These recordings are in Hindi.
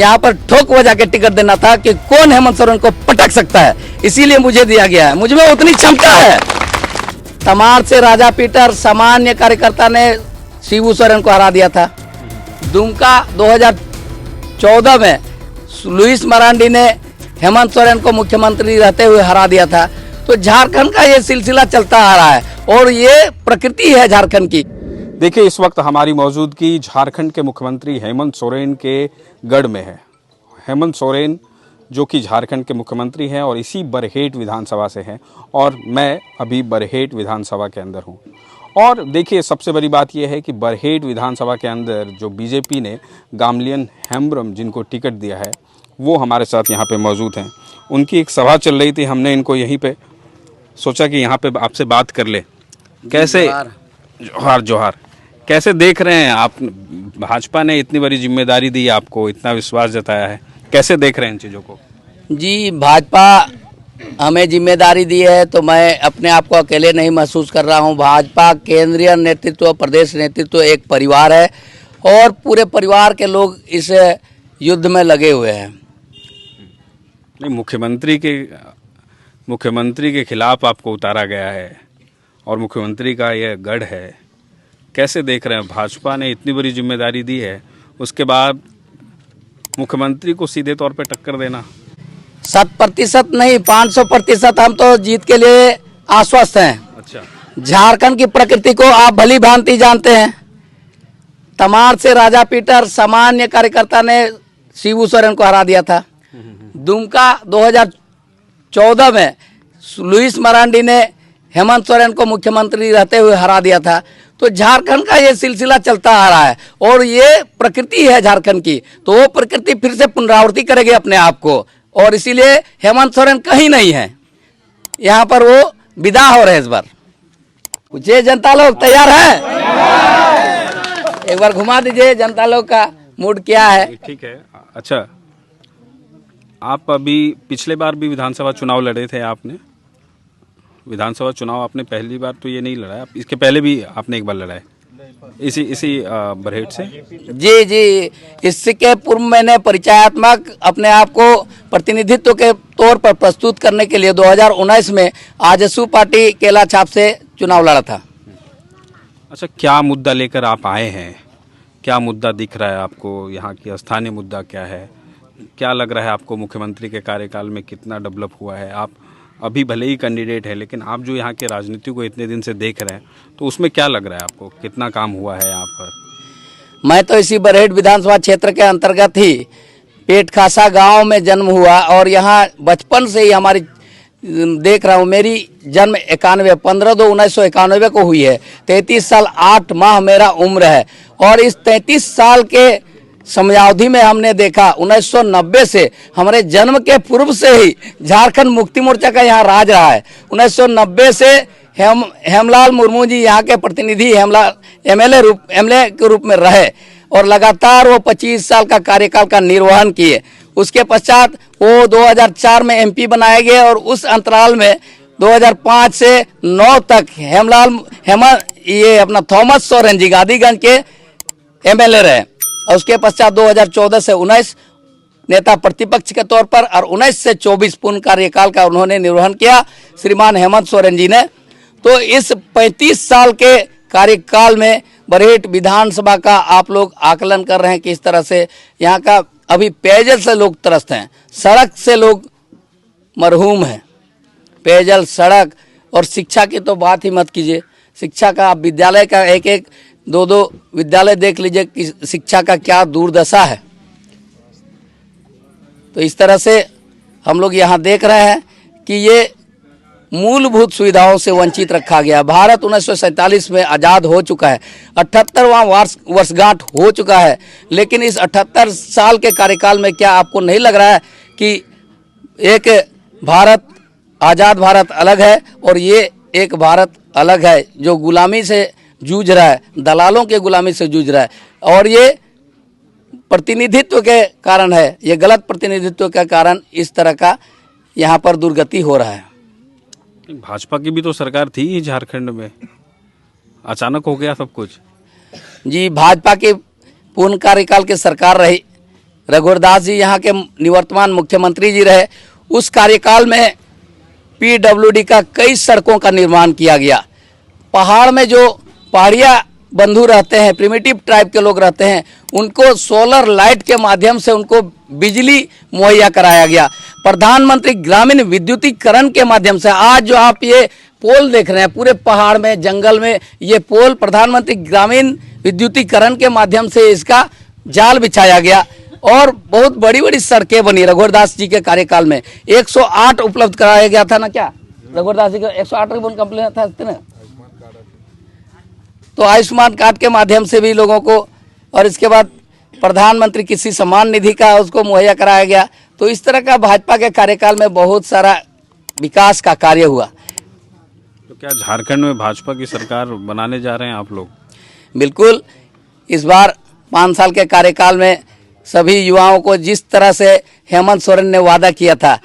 यहाँ पर ठोक बजा के टिकट देना था कि कौन हेमंत सोरेन को पटक सकता है, इसीलिए मुझे दिया गया है। मुझ में उतनी क्षमता है। तमाड़ से राजा पीटर सामान्य कार्यकर्ता ने शिबू सोरेन को हरा दिया था। दुमका 2014 में लुइस मरांडी ने हेमंत सोरेन को मुख्यमंत्री रहते हुए हरा दिया था। तो झारखंड का ये सिलसिला चलता आ रहा है और ये प्रकृति है झारखंड की। देखिए, इस वक्त हमारी मौजूदगी झारखंड के मुख्यमंत्री हेमंत सोरेन के गढ़ में है। हेमंत सोरेन जो कि झारखंड के मुख्यमंत्री हैं और इसी बरहेट विधानसभा से हैं, और मैं अभी बरहेट विधानसभा के अंदर हूं। और देखिए, सबसे बड़ी बात यह है कि बरहेट विधानसभा के अंदर जो बीजेपी ने गामलिन हेम्ब्रम जिनको टिकट दिया है, वो हमारे साथ यहाँ पे मौजूद हैं। उनकी एक सभा चल रही थी, हमने इनको यहीं पे सोचा कि यहाँ पे आपसे बात कर ले। कैसे, जोहार जोहार, कैसे देख रहे हैं आप? भाजपा ने इतनी बड़ी जिम्मेदारी दी आपको, इतना विश्वास जताया है, कैसे देख रहे हैं इन चीज़ों को? जी, भाजपा हमें जिम्मेदारी दी है तो मैं अपने आप को अकेले नहीं महसूस कर रहा हूं। भाजपा केंद्रीय नेतृत्व, प्रदेश नेतृत्व एक परिवार है और पूरे परिवार के लोग इस युद्ध में लगे हुए हैं। नहीं, मुख्यमंत्री के खिलाफ आपको उतारा गया है और मुख्यमंत्री का यह गढ़ है, कैसे देख रहे हैं? भाजपा ने इतनी बड़ी जिम्मेदारी दी है, उसके बाद मुख्यमंत्री को सीधे तौर पे टक्कर देना। 100% नहीं, 500% हम तो जीत के लिए आश्वस्त हैं। अच्छा, झारखंड की प्रकृति को आप भली भांति जानते हैं। तमाड़ से राजा पीटर सामान्य कार्यकर्ता ने शिबू सोरेन को हरा दिया था। दुमका 2014 में लुइस मरांडी ने हेमंत सोरेन को मुख्यमंत्री रहते हुए हरा दिया था। तो झारखंड का ये सिलसिला चलता आ रहा है और ये प्रकृति है झारखंड की, तो वो प्रकृति फिर से पुनरावृत्ति करेगी अपने आप को, और इसीलिए हेमंत सोरेन कहीं नहीं है, यहाँ पर वो विदा हो रहे इस बार। पूछिए, जनता लोग तैयार है? एक बार घुमा दीजिए, जनता लोग का मूड क्या है। ठीक है। अच्छा, आप अभी पिछले बार भी विधानसभा चुनाव लड़े थे आपने? विधानसभा चुनाव आपने पहली बार तो ये नहीं लड़ा, इसके पहले भी आपने एक बार लड़ा है इसी बरहेट से? जी जी, इसके पूर्व मैंने परिचयात्मक अपने आप को प्रतिनिधित्व के तौर पर प्रस्तुत करने के लिए 2019 में आजसू पार्टी केला छाप से चुनाव लड़ा था। अच्छा, क्या मुद्दा लेकर आप आए हैं? क्या मुद्दा दिख रहा है आपको? यहाँ की स्थानीय मुद्दा क्या है? क्या लग रहा है आपको मुख्यमंत्री के कार्यकाल में कितना डेवलप हुआ है? आप अभी भले ही कैंडिडेट है, लेकिन आप जो यहाँ के राजनीति को इतने दिन से देख रहे हैं, तो उसमें क्या लग रहा है आपको, कितना काम हुआ है यहाँ पर? मैं तो इसी बरहेट विधानसभा क्षेत्र के अंतर्गत ही पेट खासा गांव में जन्म हुआ और यहाँ बचपन से ही हमारी देख रहा हूँ। मेरी जन्म 15/2/1991 को हुई है। 33 साल 8 माह मेरा उम्र है और इस 33 साल के समयावधि में हमने देखा 1990 से, हमारे जन्म के पूर्व से ही झारखंड मुक्ति मोर्चा का यहाँ राज रहा है। 1990 से हेमलाल मुर्मू जी यहाँ के प्रतिनिधि एमएलए के रूप में रहे और लगातार वो 25 साल का कार्यकाल का निर्वहन किए। उसके पश्चात वो 2004 में एमपी बनाए गए और उस अंतराल में 2005 से 9 तक ये अपना थॉमस सोरेन जी गांधीगंज के एमएलए रहे और उसके पश्चात 2014 से 19 नेता प्रतिपक्ष के तौर पर और 19 से 24 पूर्ण कार्यकाल का उन्होंने निर्वहन किया श्रीमान हेमंत सोरेन जी ने। तो इस 35 साल के कार्यकाल में बरहेट विधानसभा का आप लोग आकलन कर रहे हैं किस तरह से यहाँ का अभी पेयजल से लोग त्रस्त हैं, सड़क से लोग मरहूम हैं। पेयजल, सड़क और शिक्षा की तो बात ही मत कीजिए। शिक्षा का आप विद्यालय का एक 2 विद्यालय देख लीजिए कि शिक्षा का क्या दुर्दशा है। तो इस तरह से हम लोग यहाँ देख रहे हैं कि ये मूलभूत सुविधाओं से वंचित रखा गया। भारत 1947 में आज़ाद हो चुका है, 78वां वर्षगांठ हो चुका है, लेकिन इस 78 साल के कार्यकाल में क्या आपको नहीं लग रहा है कि एक भारत, आज़ाद भारत अलग है और ये एक भारत अलग है जो गुलामी से जूझ रहा है, दलालों के गुलामी से जूझ रहा है, और ये प्रतिनिधित्व के कारण है, ये गलत प्रतिनिधित्व के कारण इस तरह का यहाँ पर दुर्गति हो रहा है। भाजपा की भी तो सरकार थी ही झारखंड में, अचानक हो गया सब कुछ। जी, भाजपा की पूर्ण कार्यकाल की सरकार रही, रघुवर दास जी यहाँ के निवर्तमान मुख्यमंत्री जी रहे, उस कार्यकाल में पीडब्ल्यूडी का कई सड़कों का निर्माण किया गया। पहाड़ में जो पहाड़िया बंधु रहते हैं, प्रिमिटिव ट्राइब के लोग रहते हैं, उनको सोलर लाइट के माध्यम से उनको बिजली मुहैया कराया गया। प्रधानमंत्री ग्रामीण विद्युतीकरण के माध्यम से आज जो आप ये पोल देख रहे हैं पूरे पहाड़ में, जंगल में, ये पोल प्रधानमंत्री ग्रामीण विद्युतीकरण के माध्यम से इसका जाल बिछाया गया और बहुत बड़ी बड़ी सड़कें बनी। रघुवर दास जी के कार्यकाल में 108 उपलब्ध कराया गया था ना, क्या रघुवर दास जी का 108 रिबन कंप्लेन था ना, तो आयुष्मान कार्ड के माध्यम से भी लोगों को, और इसके बाद प्रधानमंत्री किसी सम्मान निधि का उसको मुहैया कराया गया। तो इस तरह का भाजपा के कार्यकाल में बहुत सारा विकास का कार्य हुआ। तो क्या झारखंड में भाजपा की सरकार बनाने जा रहे हैं आप लोग? बिल्कुल, इस बार 5 साल के कार्यकाल में सभी युवाओं को जिस तरह से हेमंत सोरेन ने वादा किया था,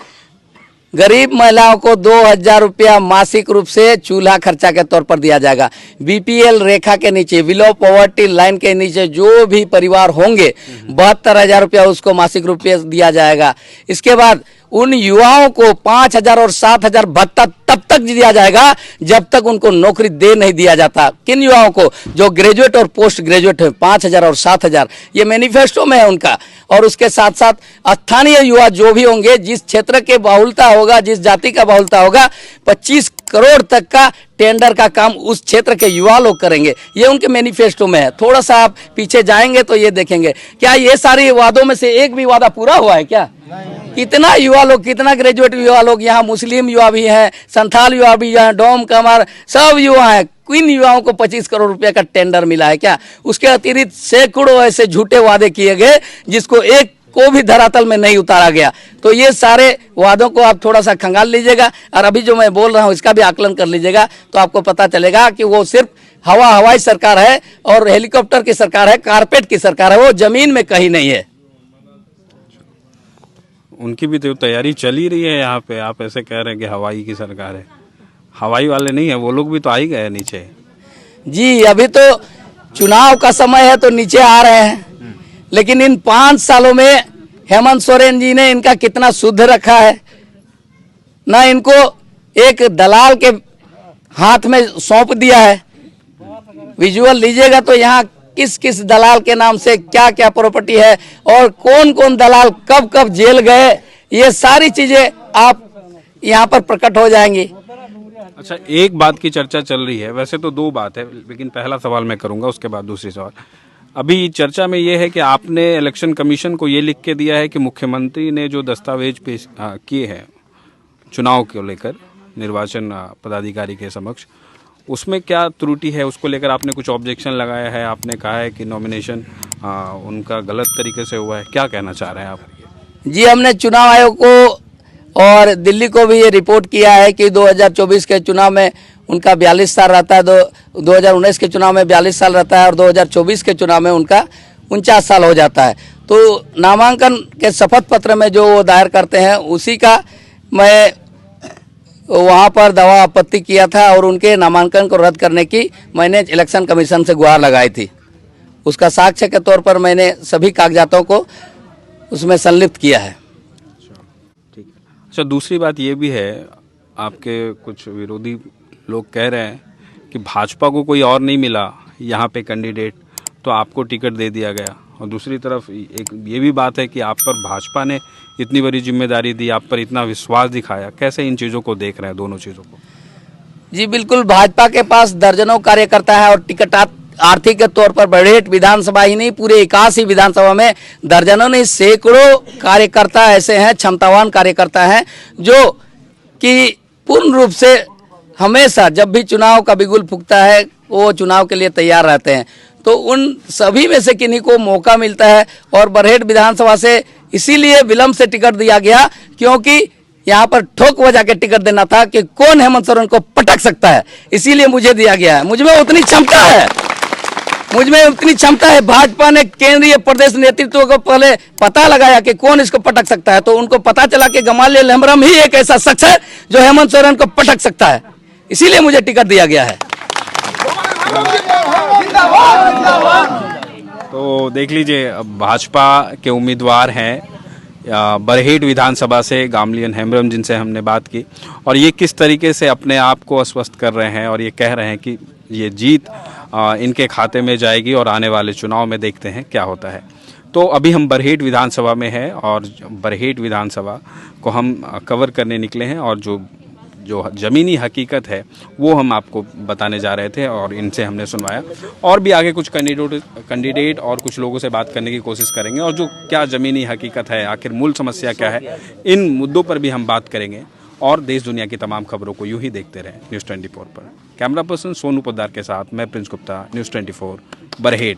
गरीब महिलाओं को 2000 रुपया मासिक रूप से चूल्हा खर्चा के तौर पर दिया जाएगा। बीपीएल रेखा के नीचे, बिलो पॉवर्टी लाइन के नीचे जो भी परिवार होंगे 72,000 रुपया उसको मासिक रूप से दिया जाएगा। इसके बाद उन युवाओं को 5,000 और 7,000 भत्ता तब तक दिया जाएगा जब तक उनको नौकरी दे नहीं दिया जाता। किन युवाओं को? जो ग्रेजुएट और पोस्ट ग्रेजुएट है, 5,000 और 7,000, ये मैनिफेस्टो में है उनका। और उसके साथ साथ स्थानीय युवा जो भी होंगे, जिस क्षेत्र के बाहुलता होगा, जिस जाति का बाहुलता होगा, 25 करोड़ तक का टेंडर का काम उस क्षेत्र के युवा लोग करेंगे। ये उनके मैनिफेस्टो में है। थोड़ा सा आप पीछे जाएंगे तो ये देखेंगे। क्या ये सारे वादों में से एक भी वादा पूरा हुआ है क्या? कितना युवा लोग, कितना ग्रेजुएट युवा लोग, यहाँ मुस्लिम युवा भी हैं, संथाल युवा भी हैं, डोम कमर सब युवा हैं। किन युवाओं को 25 करोड़ रुपए का टेंडर मिला है क्या? उसके अतिरिक्त सैकड़ों ऐसे झूठे वादे किए गए जिसको एक को भी धरातल में नहीं उतारा गया। तो ये सारे वादों को आप थोड़ा सा खंगाल लीजिएगा और अभी जो मैं बोल रहा हूँ इसका भी आकलन कर लीजिएगा, तो आपको पता चलेगा कि वो सिर्फ हवाई सरकार है और हेलीकॉप्टर की सरकार है, कारपेट की सरकार है, वो जमीन में कहीं नहीं है। उनकी भी तो तैयारी चल ही रही है यहाँ पे, आप ऐसे कह रहे हैं कि हवाई की सरकार है। हवाई वाले नहीं है, वो लोग भी तो आ ही गए नीचे। जी, अभी तो चुनाव का समय है तो नीचे आ रहे हैं, लेकिन इन 5 सालों में हेमंत सोरेन जी ने इनका कितना शुद्ध रखा है ना, इनको एक दलाल के हाथ में सौंप दिया है। विजुअल लीजिएगा तो यहाँ किस किस दलाल के नाम से क्या क्या प्रॉपर्टी है और कौन कौन दलाल कब कब जेल गए, ये सारी चीजें आप यहाँ पर प्रकट हो जाएंगी। अच्छा, एक बात की चर्चा चल रही है, वैसे तो 2 बात है, लेकिन पहला सवाल मैं करूंगा, उसके बाद दूसरी सवाल। अभी चर्चा में ये है कि आपने इलेक्शन कमीशन को ये लिख के दिया है कि मुख्यमंत्री ने जो दस्तावेज पेश किए हैं चुनाव को लेकर निर्वाचन पदाधिकारी के समक्ष, उसमें क्या त्रुटि है, उसको लेकर आपने कुछ ऑब्जेक्शन लगाया है। आपने कहा है कि नॉमिनेशन उनका गलत तरीके से हुआ है। क्या कहना चाह रहे हैं आप? जी, हमने चुनाव आयोग को और दिल्ली को भी ये रिपोर्ट किया है कि 2024 के चुनाव में उनका 42 साल रहता है, 2019 के चुनाव में 42 साल रहता है और 2024 के चुनाव में उनका 49 साल हो जाता है। तो नामांकन के शपथ पत्र में जो वो दायर करते हैं उसी का मैं वहाँ पर दवा आपत्ति किया था और उनके नामांकन को रद्द करने की मैंने इलेक्शन कमीशन से गुहार लगाई थी। उसका साक्ष्य के तौर पर मैंने सभी कागजातों को उसमें संलिप्त किया है। ठीक है। अच्छा, दूसरी बात ये भी है, आपके कुछ विरोधी लोग कह रहे हैं कि भाजपा को कोई और नहीं मिला यहाँ पे कैंडिडेट, तो आपको टिकट दे दिया गया। और दूसरी तरफ एक ये भी बात है कि आप पर भाजपा ने इतनी बड़ी जिम्मेदारी दी, आप पर इतना विश्वास दिखाया। कैसे इन चीज़ों को देख रहे हैं, दोनों चीज़ों को? जी बिल्कुल, भाजपा के पास दर्जनों कार्यकर्ता है और टिकट आर्थिक के तौर पर बरहेट विधानसभा ही नहीं, पूरे 81 विधानसभा में दर्जनों नहीं सैकड़ों कार्यकर्ता ऐसे हैं, क्षमतावान कार्यकर्ता हैं जो कि पूर्ण रूप से हमेशा जब भी चुनाव का बिगुल फूंकता है वो चुनाव के लिए तैयार रहते हैं। तो उन सभी में से किन्हीं को मौका मिलता है और बरहेट विधानसभा से इसीलिए विलंब से टिकट दिया गया क्योंकि यहाँ पर ठोक बजा के टिकट देना था कि कौन हेमंत सोरेन को पटक सकता है, इसीलिए मुझे दिया गया है। मुझमें उतनी क्षमता है, भाजपा ने केंद्रीय प्रदेश नेतृत्व को पहले पता लगाया कि कौन इसको पटक सकता है, तो उनको पता चला कि गमालिया लहमरम ही एक ऐसा शख्स है जो हेमंत सोरेन को पटक सकता है, इसीलिए मुझे टिकट दिया गया है। तो देख लीजिए, भाजपा के उम्मीदवार हैं बरहेट विधानसभा से गामलियन हेम्ब्रम, जिनसे हमने बात की, और ये किस तरीके से अपने आप को आश्वस्त कर रहे हैं और ये कह रहे हैं कि ये जीत इनके खाते में जाएगी और आने वाले चुनाव में देखते हैं क्या होता है। तो अभी हम बरहेट विधानसभा में हैं और बरहेट विधानसभा को हम कवर करने निकले हैं और जो ज़मीनी हकीकत है वो हम आपको बताने जा रहे थे और इनसे हमने सुनवाया। और भी आगे कुछ कैंडिडेट और कुछ लोगों से बात करने की कोशिश करेंगे और जो क्या ज़मीनी हकीकत है, आखिर मूल समस्या क्या है, इन मुद्दों पर भी हम बात करेंगे। और देश दुनिया की तमाम खबरों को यूं ही देखते रहें न्यूज़ 24 पर। कैमरा पर्सन सोनू पोद्दार के साथ मैं प्रिंस गुप्ता, न्यूज़ 24 बरहेट।